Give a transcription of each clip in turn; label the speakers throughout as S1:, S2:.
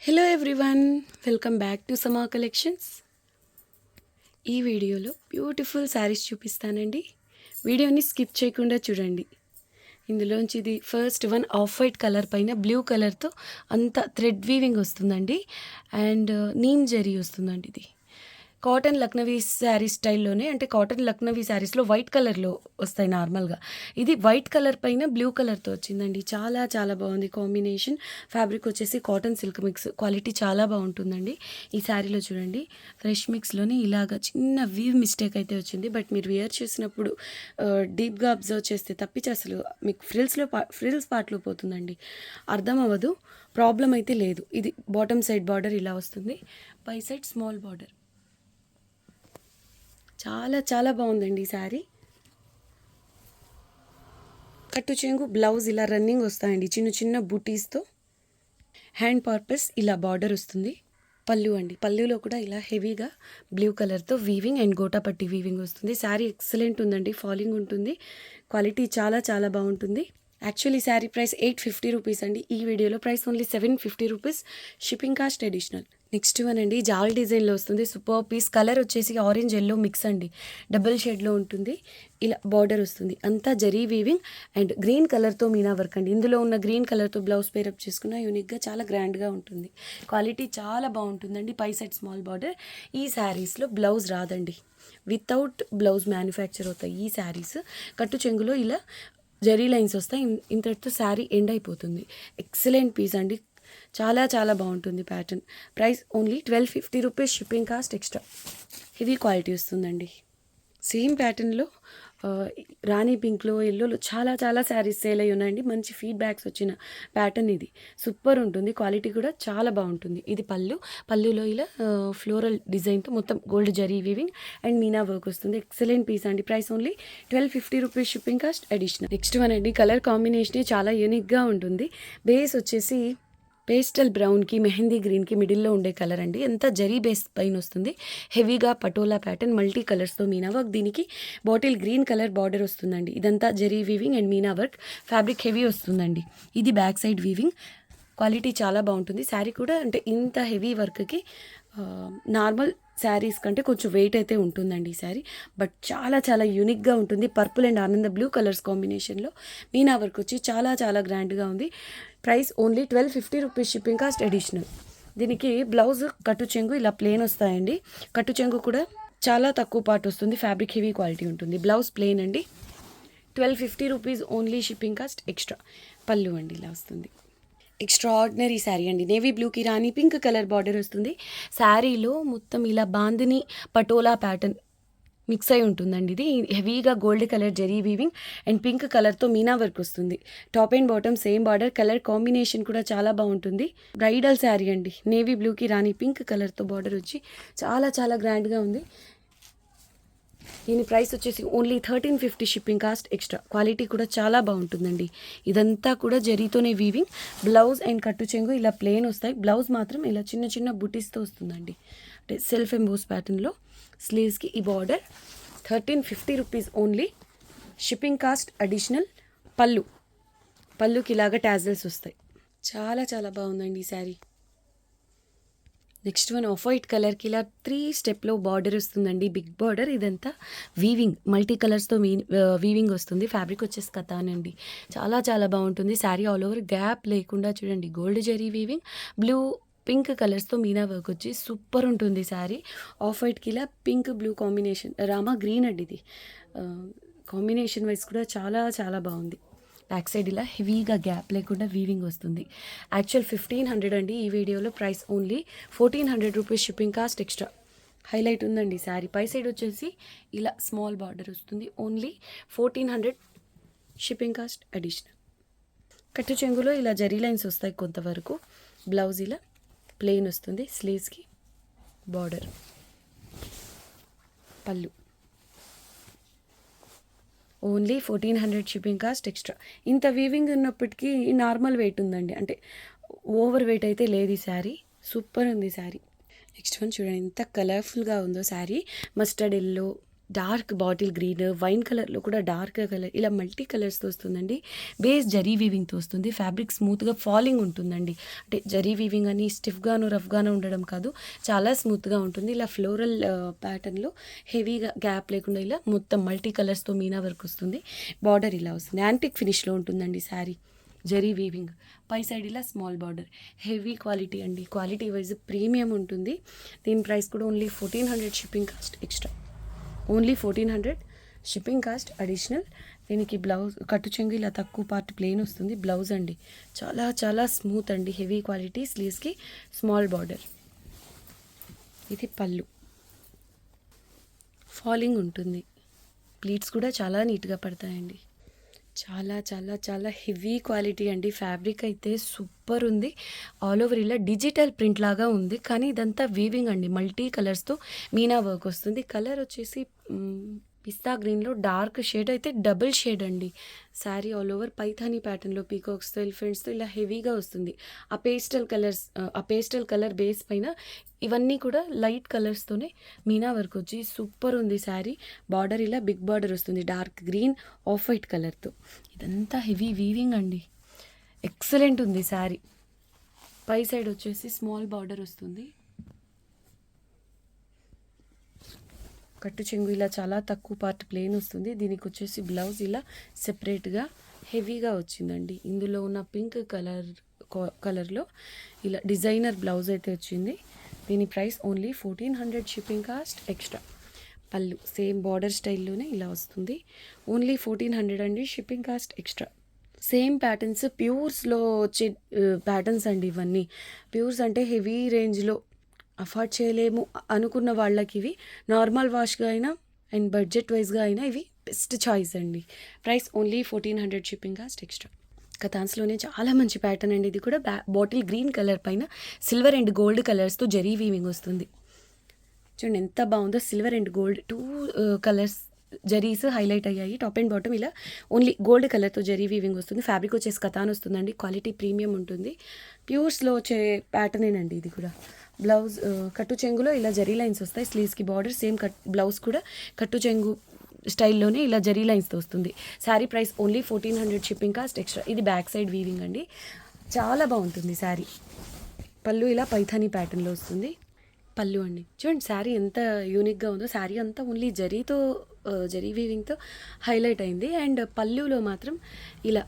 S1: Hello everyone, welcome back to సమా collections. ఈ వీడియోలో బ్యూటిఫుల్ శారీస్ చూపిస్తానండి. వీడియోని స్కిప్ చేయకుండా చూడండి. ఇందులోంచి ఇది first one off white colour పైన బ్లూ కలర్తో అంతా థ్రెడ్ వీవింగ్ వస్తుందండి. అండ్ నీమ్ జరీ వస్తుందండి. ఇది కాటన్ లక్నవీ శారీ స్టైల్లోనే, అంటే కాటన్ లక్నవీ శారీస్లో వైట్ కలర్లో వస్తాయి నార్మల్గా. ఇది వైట్ కలర్ పైన బ్లూ కలర్తో వచ్చిందండి. చాలా చాలా బాగుంది కాంబినేషన్. ఫ్యాబ్రిక్ వచ్చేసి కాటన్ సిల్క్ మిక్స్, క్వాలిటీ చాలా బాగుంటుందండి. ఈ శారీలో చూడండి, ఫ్రెష్ మిక్స్లోనే ఇలాగ చిన్న వీవ్ మిస్టేక్ అయితే వచ్చింది. బట్ మీరు వేర్ చేసినప్పుడు డీప్గా అబ్జర్వ్ చేస్తే తప్పించి అసలు మీకు ఫ్రిల్స్ పార్ట్లో పోతుందండి, అర్థం అవ్వదు. ప్రాబ్లం అయితే లేదు. ఇది బాటమ్ సైడ్ బార్డర్ ఇలా వస్తుంది, పై సైడ్ స్మాల్ బార్డర్. చాలా చాలా బాగుందండి ఈ శారీ. కట్టు చెంగు, బ్లౌజ్ ఇలా రన్నింగ్ వస్తాయండి చిన్న చిన్న బూటీస్తో. హ్యాండ్ పర్పస్ ఇలా బార్డర్ వస్తుంది. పళ్ళు అండి, పళ్ళులో కూడా ఇలా హెవీగా బ్లూ కలర్తో వీవింగ్ అండ్ గోటాపట్టి వీవింగ్ వస్తుంది. శారీ ఎక్సలెంట్ ఉందండి, ఫాలింగ్ ఉంటుంది, క్వాలిటీ చాలా చాలా బాగుంటుంది. యాక్చువల్లీ శారీ ప్రైస్ 850 రూపీస్ అండి. ఈ వీడియోలో price only 750 rupees, shipping cost additional. Next one అండి, జాల్ డిజైన్లో వస్తుంది. Super piece. కలర్ వచ్చేసి ఆరెంజ్ ఎల్లో మిక్స్ అండి, డబుల్ షేడ్లో ఉంటుంది. ఇలా బార్డర్ వస్తుంది, అంతా జరీ వీవింగ్ అండ్ గ్రీన్ కలర్తో మీనా వర్క్ అండి. ఇందులో ఉన్న గ్రీన్ కలర్తో బ్లౌజ్ పేరప్ చేసుకున్న యూనిక్గా చాలా గ్రాండ్గా ఉంటుంది. క్వాలిటీ చాలా బాగుంటుందండి. పై సైడ్ స్మాల్ బార్డర్. ఈ శారీస్లో బ్లౌజ్ రాదండి, వితౌట్ బ్లౌజ్ మ్యానుఫ్యాక్చర్ అవుతాయి ఈ శారీస్. కట్టు చెంగులో ఇలా జరీ లైన్స్ వస్తాయి. ఇంతటితో శారీ ఎండ్ అయిపోతుంది. ఎక్సలెంట్ పీస్ అండి, చాలా చాలా బాగుంటుంది pattern. Price only 1250 rupees, shipping cost extra. Heavy quality వస్తుందండి. సేమ్ ప్యాటర్న్లో రాణి పింక్లో, ఎల్లోలో చాలా చాలా శారీస్ సేల్ అయ్యి ఉన్నాయండి. మంచి ఫీడ్బ్యాక్స్ వచ్చిన ప్యాటర్న్ ఇది. సూపర్ ఉంటుంది, క్వాలిటీ కూడా చాలా బాగుంటుంది. ఇది పళ్ళులో ఇలా ఫ్లోరల్ డిజైన్తో మొత్తం gold zari weaving and meena work వస్తుంది. ఎక్సలెంట్ పీస్ అండి. Price only 1250 rupees, shipping cost additional. Next one అండి, కలర్ కాంబినేషనే చాలా యూనిక్గా ఉంటుంది. బేస్ వచ్చేసి పేస్టల్ బ్రౌన్కి మెహందీ గ్రీన్కి మిడిల్లో ఉండే కలర్ అండి. ఎంత జరీ బేస్ పైన వస్తుంది. హెవీగా పటోలా ప్యాటర్న్, మల్టీ కలర్స్తో మీనా వర్క్. దీనికి బాటిల్ గ్రీన్ కలర్ బార్డర్ వస్తుందండి. ఇదంతా zari weaving and meena work. Fabric heavy వస్తుందండి. ఇది బ్యాక్ సైడ్ వీవింగ్. క్వాలిటీ చాలా బాగుంటుంది. శారీ కూడా అంటే ఇంత హెవీ వర్క్కి నార్మల్ శారీస్ కంటే కొంచెం వెయిట్ అయితే ఉంటుందండి ఈ శారీ. బట్ చాలా చాలా యూనిక్గా ఉంటుంది. పర్పుల్ అండ్ ఆనంద బ్లూ కలర్స్ కాంబినేషన్లో మీనా వర్క్ వచ్చి చాలా చాలా గ్రాండ్గా ఉంది. Price only 1250 rupees, shipping cost additional. దీనికి బ్లౌజ్ కట్టు చెంగు ఇలా ప్లెయిన్ వస్తాయండి. కట్టు చెంగు కూడా చాలా తక్కువ పార్ట్ వస్తుంది. ఫ్యాబ్రిక్ హెవీ క్వాలిటీ ఉంటుంది. బ్లౌజ్ ప్లెయిన్ అండి. 1250 rupees only, shipping cost extra. పళ్ళు అండి ఇలా వస్తుంది. ఎక్స్ట్రా ఆర్డినరీ శారీ అండి. నేవీ బ్లూకి రాణి పింక్ కలర్ బార్డర్ వస్తుంది. శారీలో మొత్తం ఇలా బాందిని పటోలా ప్యాటర్న్ మిక్స్ అయి ఉంటుందండి. ఇది హెవీగా gold colour zari weaving and pink కలర్తో మీనా వర్క్ వస్తుంది. Top and bottom same border. Colour combination కూడా చాలా బాగుంటుంది. బ్రైడల్ శారీ అండి. నేవీ బ్లూకి రాణి పింక్ కలర్తో బార్డర్ వచ్చి చాలా చాలా గ్రాండ్గా ఉంది. దీని ప్రైస్ వచ్చేసి only 1350, shipping cost extra. Quality కూడా చాలా బాగుంటుందండి. ఇదంతా కూడా జరీతోనే వీవింగ్. బ్లౌజ్ అండ్ కట్టు చెంగు ఇలా ప్లెయిన్ వస్తాయి. బ్లౌజ్ మాత్రం ఇలా చిన్న చిన్న బుటీస్తో వస్తుందండి, అంటే సెల్ఫ్ ఎంబోస్ ప్యాటర్న్లో. స్లీవ్స్కి ఈ border. 1350 rupees only, shipping cost additional. పళ్ళుకి ఇలాగ టాజల్స్ వస్తాయి. చాలా చాలా బాగుందండి ఈ sari. Next one off white కలర్కి ఇలా 3 స్టెప్లో బార్డర్ వస్తుందండి, బిగ్ బార్డర్. ఇదంతా వీవింగ్, మల్టీ కలర్స్తో వీవింగ్ వస్తుంది. ఫ్యాబ్రిక్ వచ్చేసి కతానండి, చాలా చాలా బాగుంటుంది. శారీ ఆల్ ఓవర్ గ్యాప్ లేకుండా చూడండి, gold zari weaving, blue pink కలర్స్తో మీనా వర్క్ వచ్చి సూపర్ ఉంటుంది శారీ. ఆఫ్ వైట్కి ఇలా pink blue combination, Rama green అండి. ఇది కాంబినేషన్ వైజ్ కూడా చాలా చాలా బాగుంది. బ్యాక్ సైడ్ ఇలా హెవీగా గ్యాప్ లేకుండా వీవింగ్ వస్తుంది. యాక్చువల్ 1500 అండి. ఈ వీడియోలో price only 1400 rupees, shipping cost extra. Highlight ఉందండి శారీ. పై సైడ్ వచ్చేసి ఇలా స్మాల్ బార్డర్ వస్తుంది. Only 1400, shipping cost additional. కట్టు చెంగులో ఇలా జరీ లైన్స్ వస్తాయి కొంతవరకు. బ్లౌజ్ ఇలా ప్లెయిన్ వస్తుంది. స్లీవ్స్కి బార్డర్. పళ్ళు ఓన్లీ 1400, షిప్పింగ్ కాస్ట్ ఎక్స్ట్రా. ఇంత వీవింగ్ ఉన్నప్పటికీ నార్మల్ వెయిట్ ఉందండి, అంటే ఓవర్ వెయిట్ అయితే లేదు ఈ శారీ. సూపర్ ఉంది శారీ. నెక్స్ట్ వన్ చూడండి, ఎంత కలర్ఫుల్గా ఉందో sari. Mustard yellow, dark bottle green, wine కలర్లో కూడా డార్క్ కలర్, ఇలా మల్టీ కలర్స్తో వస్తుందండి. బేస్ జరీ వీవింగ్తో వస్తుంది. ఫ్యాబ్రిక్ స్మూత్గా ఫాలింగ్ ఉంటుందండి. అంటే జరీ వీవింగ్ అని స్టిఫ్గాను రఫ్గాను ఉండడం కాదు, చాలా స్మూత్గా ఉంటుంది. ఇలా ఫ్లోరల్ ప్యాటర్న్లో హెవీగా గ్యాప్ లేకుండా ఇలా మొత్తం మల్టీ కలర్స్తో మీనా వర్క్ వస్తుంది. బార్డర్ ఇలా వస్తుంది. యాంటిక్ ఫినిష్లో ఉంటుందండి శారీ. జరీ వీవింగ్, పై సైడ్ ఇలా స్మాల్ బార్డర్, హెవీ క్వాలిటీ అండి. క్వాలిటీ వైజ్ ప్రీమియం ఉంటుంది. దీని ప్రైస్ కూడా only 1400 shipping cost extra. Only 1400 shipping cost additional. దీనికి బ్లౌజ్ కట్టు చెంగు ఇలా తక్కువ పార్ట్ ప్లెయిన్ వస్తుంది. బ్లౌజ్ అండి చాలా చాలా స్మూత్ అండి, హెవీ క్వాలిటీ. స్లీవ్స్కి స్మాల్ బార్డర్. ఇది పళ్ళు, ఫాలింగ్ ఉంటుంది. ప్లీట్స్ కూడా చాలా నీట్గా పడతాయండి. చాలా చాలా చాలా హెవీ క్వాలిటీ అండి. ఫ్యాబ్రిక్ అయితే సూపర్ ఉంది. ఆల్ ఓవర్ ఇలా డిజిటల్ ప్రింట్ లాగా ఉంది, కానీ ఇదంతా వీవింగ్ అండి. మల్టీ కలర్స్తో మీనా వర్క్ వస్తుంది. కలర్ వచ్చేసి పిస్తా గ్రీన్లో డార్క్ షేడ్, అయితే డబుల్ షేడ్ అండి. శారీ ఆల్ ఓవర్ పైథానీ ప్యాటర్న్లో పీకాక్స్తో ఎలిఫెంట్స్తో ఇలా హెవీగా వస్తుంది. ఆ పేస్టల్ కలర్ బేస్ పైన ఇవన్నీ కూడా లైట్ కలర్స్తోనే మీనా వర్క్ వచ్చి సూపర్ ఉంది శారీ. బార్డర్ ఇలా బిగ్ బార్డర్ వస్తుంది, డార్క్ గ్రీన్ ఆఫ్ వైట్ కలర్తో. ఇదంతా హెవీ వీవింగ్ అండి. ఎక్సలెంట్ ఉంది శారీ. పై సైడ్ వచ్చేసి స్మాల్ బార్డర్ వస్తుంది. కట్టు చెంగు ఇలా చాలా తక్కువ పార్ట్ ప్లెయిన్ వస్తుంది. దీనికి వచ్చేసి బ్లౌజ్ ఇలా సెపరేట్గా హెవీగా వచ్చిందండి. ఇందులో ఉన్న పింక్ కలర్లో ఇలా డిజైనర్ బ్లౌజ్ అయితే వచ్చింది. దీని price only 1400 shipping cost extra. పళ్ళు సేమ్ బార్డర్ స్టైల్లోనే ఇలా వస్తుంది. ఓన్లీ 1400 అండి, shipping cost extra. Same patterns, ప్యూర్స్లో వచ్చే ప్యాటర్న్స్ అండి ఇవన్నీ. ప్యూర్స్ అంటే హెవీ రేంజ్లో అఫోర్డ్ చేయలేము అనుకున్న వాళ్ళకి ఇవి నార్మల్ వాష్గా అయినా అండ్ బడ్జెట్ వైజ్గా అయినా ఇవి బెస్ట్ చాయిస్ అండి. Price only 1400 shipping cost extra. కథాన్స్లోనే చాలా మంచి ప్యాటర్న్ అండి. ఇది కూడా బాటిల్ గ్రీన్ కలర్ పైన సిల్వర్ అండ్ గోల్డ్ కలర్స్తో జరీ వీవింగ్ వస్తుంది. చూడండి ఎంత బాగుందో. Silver and gold 2 colours zaris highlight అయ్యాయి. టాప్ అండ్ బాటమ్ ఇలా ఓన్లీ గోల్డ్ కలర్తో జరీ వీవింగ్ వస్తుంది. ఫ్యాబ్రిక్ వచ్చేసి కథాన్ వస్తుందండి. క్వాలిటీ ప్రీమియం ఉంటుంది. ప్యూర్స్లో వచ్చే ప్యాటర్నేనండి ఇది కూడా. బ్లౌజ్ కట్టు చెంగులో ఇలా జరీ లైన్స్ వస్తాయి. స్లీవ్స్కి బార్డర్ సేమ్ బ్లౌజ్ కూడా కట్టు చెంగు స్టైల్లోనే ఇలా జరీ లైన్స్తో వస్తుంది. Sari price only 1400 shipping cost extra. ఇది బ్యాక్ సైడ్ వీవింగ్ అండి, చాలా బాగుంటుంది శారీ. పళ్ళు ఇలా పైథానీ ప్యాటర్న్లో వస్తుంది. పళ్ళు అండి చూడండి శారీ ఎంత యూనిక్గా ఉందో. శారీ అంతా ఓన్లీ జరీ వీవింగ్తో హైలైట్ అయింది. అండ్ పళ్ళులో మాత్రం ఇలా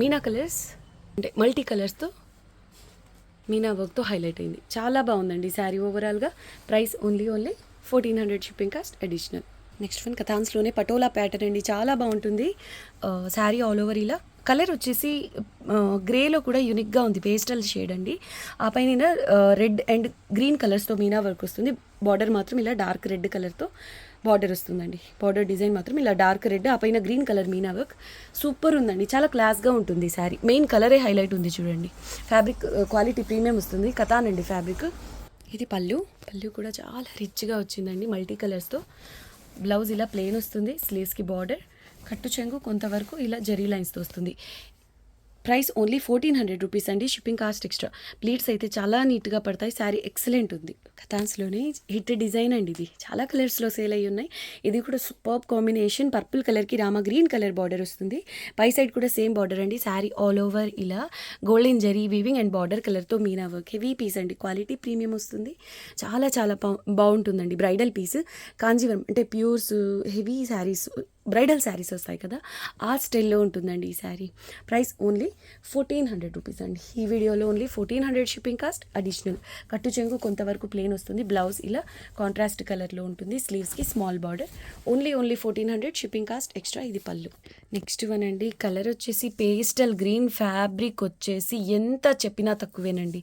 S1: మీనా కలర్స్ అంటే మల్టీ కలర్స్తో మీనా వర్క్తో హైలైట్ అయింది. చాలా బాగుందండి శారీ ఓవరాల్గా. Price only 1400 shipping cost additional. Next one కథాన్స్లోనే పటోలా ప్యాటర్న్ అండి, చాలా బాగుంటుంది. శారీ ఆల్ ఓవర్ ఇలా కలర్ వచ్చేసి గ్రేలో కూడా యూనిక్గా ఉంది, పేస్టల్ షేడ్ అండి. ఆ పైన రెడ్ అండ్ గ్రీన్ కలర్స్తో మీనా వర్క్ వస్తుంది. బార్డర్ మాత్రం ఇలా డార్క్ రెడ్ కలర్తో బార్డర్ వస్తుందండి. బార్డర్ డిజైన్ మాత్రం ఇలా డార్క్ రెడ్, ఆ పైన green colour Meena work super ఉందండి. చాలా క్లాస్గా ఉంటుంది శారీ. మెయిన్ కలరే హైలైట్ ఉంది చూడండి. ఫ్యాబ్రిక్ క్వాలిటీ ప్రీమియం వస్తుంది. కథాన్ అండి ఫ్యాబ్రిక్. ఇది పళ్ళు కూడా చాలా రిచ్గా వచ్చిందండి మల్టీ కలర్స్తో. బ్లౌజ్ ఇలా ప్లెయిన్ వస్తుంది. స్లీవ్స్కి బార్డర్, కట్టు చెంగు కొంతవరకు ఇలా జరీ లైన్స్తో వస్తుంది. ప్రైస్ ఓన్లీ 1400 రూపీస్ అండి, షిప్పింగ్ కాస్ట్ ఎక్స్ట్రా. ప్లీట్స్ అయితే చాలా నీట్గా పడతాయి. శారీ ఎక్సలెంట్ ఉంది. కథాన్స్లోనే హిట్ డిజైన్ అండి ఇది. చాలా కలర్స్లో సేల్ అయ్యి ఉన్నాయి. ఇది కూడా సూపర్ కాంబినేషన్. పర్పుల్ కలర్కి రామా గ్రీన్ కలర్ బార్డర్ వస్తుంది. పై సైడ్ కూడా సేమ్ బార్డర్ అండి. శారీ ఆల్ ఓవర్ ఇలా golden zari weaving and border కలర్తో మీనా వర్క్. హెవీ పీస్ అండి, క్వాలిటీ ప్రీమియం వస్తుంది. చాలా చాలా బాగుంటుందండి. బ్రైడల్ పీస్ కాంజీవరం అంటే pures heavy saris, bridal saris వస్తాయి కదా, ఆ స్టైల్లో ఉంటుందండి ఈ శారీ. ప్రైస్ ఓన్లీ 1400 రూపీస్ అండి. ఈ వీడియోలో ఓన్లీ 1400 షిప్పింగ్ కాస్ట్ అడిషనల్. కట్టు చెంగు కొంతవరకు ప్లెయిన్ వస్తుంది. బ్లౌజ్ ఇలా కాంట్రాస్ట్ కలర్లో ఉంటుంది. స్లీవ్స్కి small border. Only 1400 shipping cost extra. ఇది పళ్ళు. నెక్స్ట్ వన్ అండి, కలర్ వచ్చేసి పేస్టల్ గ్రీన్, ఫ్యాబ్రిక్ వచ్చేసి ఎంత చెప్పినా తక్కువేనండి.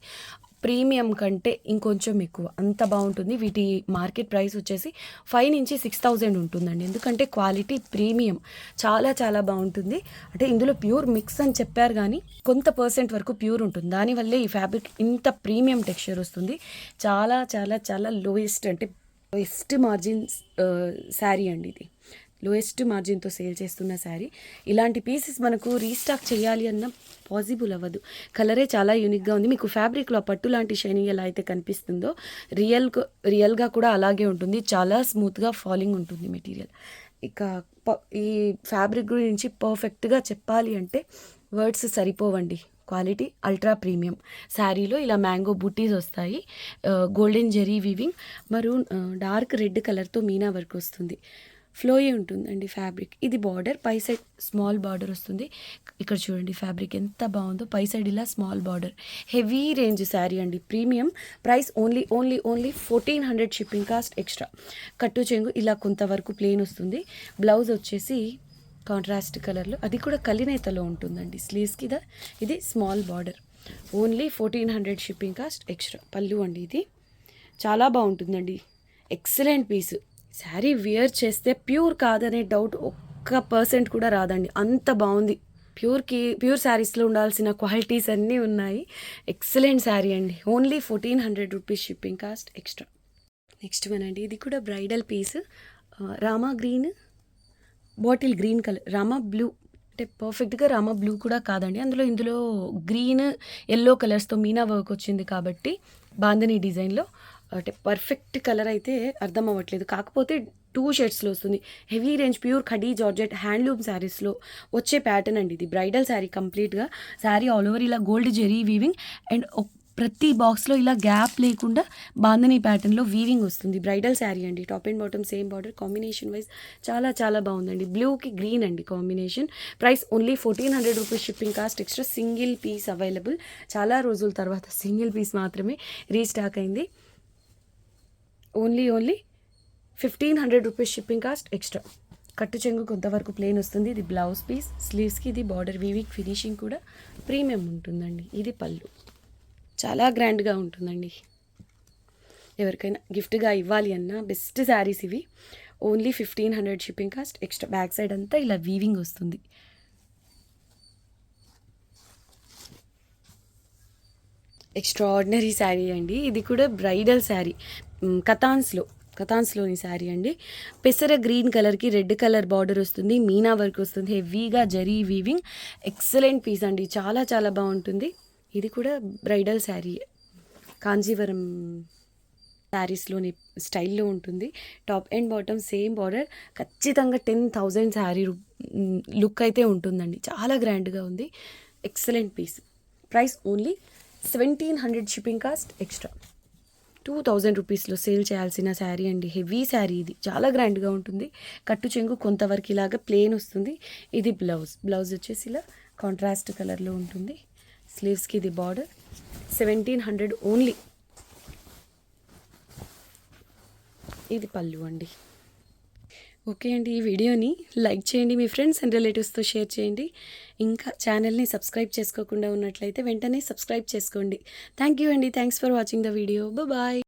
S1: ప్రీమియం కంటే ఇంకొంచెం ఎక్కువ, అంత బాగుంటుంది. వీటి మార్కెట్ ప్రైస్ వచ్చేసి 5 నుంచి 6000 ఉంటుందండి. ఎందుకంటే క్వాలిటీ ప్రీమియం, చాలా చాలా బాగుంటుంది. అంటే ఇందులో ప్యూర్ మిక్స్ అని చెప్పారు కానీ కొంత % వరకు ప్యూర్ ఉంటుంది. దానివల్లే ఈ ఫ్యాబ్రిక్ ఇంత ప్రీమియం టెక్స్చర్ వస్తుంది. చాలా చాలా చాలా లోయెస్ట్ అంటే లోయెస్ట్ మార్జిన్ శారీ అండి ఇది. లోయెస్ట్ మార్జిన్తో సేల్ చేస్తున్న శారీ. ఇలాంటి పీసెస్ మనకు రీస్టాక్ చేయాలి అన్న పాసిబుల్ అవ్వదు. కలరే చాలా యూనిక్గా ఉంది. మీకు ఫ్యాబ్రిక్లో పట్టు లాంటి షైనింగ్ ఎలా అయితే కనిపిస్తుందో రియల్గా కూడా అలాగే ఉంటుంది. చాలా స్మూత్గా ఫాలింగ్ ఉంటుంది మెటీరియల్. ఇక ఈ ఫ్యాబ్రిక్ గురించి పర్ఫెక్ట్గా చెప్పాలి అంటే వర్డ్స్ సరిపోవండి. Quality ultra premium. శారీలో ఇలా మ్యాంగో బూటీస్ వస్తాయి, golden zari weaving, dark red కలర్తో మీనా వర్క్ వస్తుంది. ఫ్లోయీ ఉంటుందండి ఫ్యాబ్రిక్. ఇది బార్డర్, పై సైడ్ స్మాల్ బార్డర్ వస్తుంది. ఇక్కడ చూడండి ఫ్యాబ్రిక్ ఎంత బాగుందో. పై సైడ్ ఇలా small border. Heavy range sari అండి, premium. Price only 1400 shipping cost extra. కట్టు చెంగు ఇలా కొంతవరకు ప్లెయిన్ వస్తుంది. బ్లౌజ్ వచ్చేసి కాంట్రాస్ట్ కలర్లో, అది కూడా కలినేతలో ఉంటుందండి. స్లీవ్స్కి ఇది small border. Only 1400 shipping cost extra. పళ్ళు అండి, ఇది చాలా బాగుంటుందండి. Excellent piece. శారీ వేర్ చేస్తే ప్యూర్ కాదనే డౌట్ 1% కూడా రాదండి, అంత బాగుంది. ప్యూర్ శారీస్లో ఉండాల్సిన క్వాలిటీస్ అన్నీ ఉన్నాయి. ఎక్సలెంట్ శారీ అండి. Only 1400 rupees shipping cost extra. Next one అండి, ఇది కూడా bridal piece. Rama green, bottle green colour, Rama blue అంటే పర్ఫెక్ట్గా రామా బ్లూ కూడా కాదండి. ఇందులో గ్రీన్ ఎల్లో కలర్స్తో మీనా వర్క్ వచ్చింది కాబట్టి బాందని డిజైన్లో అంటే పర్ఫెక్ట్ కలర్ అయితే అర్థం అవ్వట్లేదు. కాకపోతే 2 షేడ్స్లో వస్తుంది. Heavy range pure khadi georgette handloom శారీస్లో వచ్చే ప్యాటర్న్ అండి ఇది. బ్రైడల్ శారీ కంప్లీట్గా. శారీ ఆల్ ఓవర్ ఇలా గోల్డ్ జెరీ వీవింగ్ అండ్ ప్రతి బాక్స్లో ఇలా గ్యాప్ లేకుండా బాందని ప్యాటర్న్లో వీవింగ్ వస్తుంది. బ్రైడల్ శారీ అండి. Top and bottom same border. Combination wise చాలా చాలా బాగుందండి. బ్లూకి గ్రీన్ అండి combination. Price only 1400 rupees shipping cost extra. Single piece available. చాలా రోజుల తర్వాత సింగిల్ పీస్ మాత్రమే రీస్టాక్ అయింది. Only 1500 rupees shipping cost extra. కట్టు చెంగు కొంతవరకు ప్లెయిన్ వస్తుంది. ఇది బ్లౌజ్ పీస్. స్లీవ్స్కి ఇది బార్డర్ వీవింగ్ ఫినిషింగ్ కూడా ప్రీమియం ఉంటుందండి. ఇది పళ్ళు. చాలా గ్రాండ్గా ఉంటుందండి. ఎవరికైనా గిఫ్ట్గా ఇవ్వాలి అన్న బెస్ట్ శారీస్ ఇవి. Only 1500 shipping cost extra. Back side అంతా ఇలా వీవింగ్ వస్తుంది. ఎక్స్ట్రాడినరీ శారీ అండి. ఇది కూడా బ్రైడల్ శారీ. కథాన్స్లోని శారీ అండి. పెసర గ్రీన్ కలర్కి రెడ్ కలర్ బార్డర్ వస్తుంది. మీనా వర్క్ వస్తుంది. హెవీగా జరీ వీవింగ్. ఎక్సలెంట్ పీస్ అండి. చాలా చాలా బాగుంటుంది. ఇది కూడా బ్రైడల్ శారీ. కాంజీవరం శారీస్లోని స్టైల్లో ఉంటుంది. Top and bottom same border. ఖచ్చితంగా 10,000 శారీ లుక్ అయితే ఉంటుందండి. చాలా గ్రాండ్గా ఉంది. Excellent piece. Price only 1700 shipping cost extra. 2000 రూపీస్లో సేల్ చేయాల్సిన శారీ అండి. హెవీ శారీ ఇది. చాలా గ్రాండ్గా ఉంటుంది. కట్టు చెంగు కొంతవరకు ఇలాగా ప్లెయిన్ వస్తుంది. ఇది బ్లౌజ్ వచ్చేసి ఇలా కాంట్రాస్ట్ కలర్లో ఉంటుంది. స్లీవ్స్కి ఇది బార్డర్. 1700 ఓన్లీ. ఇది పళ్ళు అండి. ఓకే అండి, ఈ వీడియోని లైక్ చేయండి, మీ ఫ్రెండ్స్ అండ్ రిలేటివ్స్తో షేర్ చేయండి. ఇంకా ఛానల్ని సబ్స్క్రైబ్ చేసుకోకుండా ఉన్నట్లయితే వెంటనే సబ్స్క్రైబ్ చేసుకోండి. థ్యాంక్ యూ అండి. Thanks for watching the video. Bye.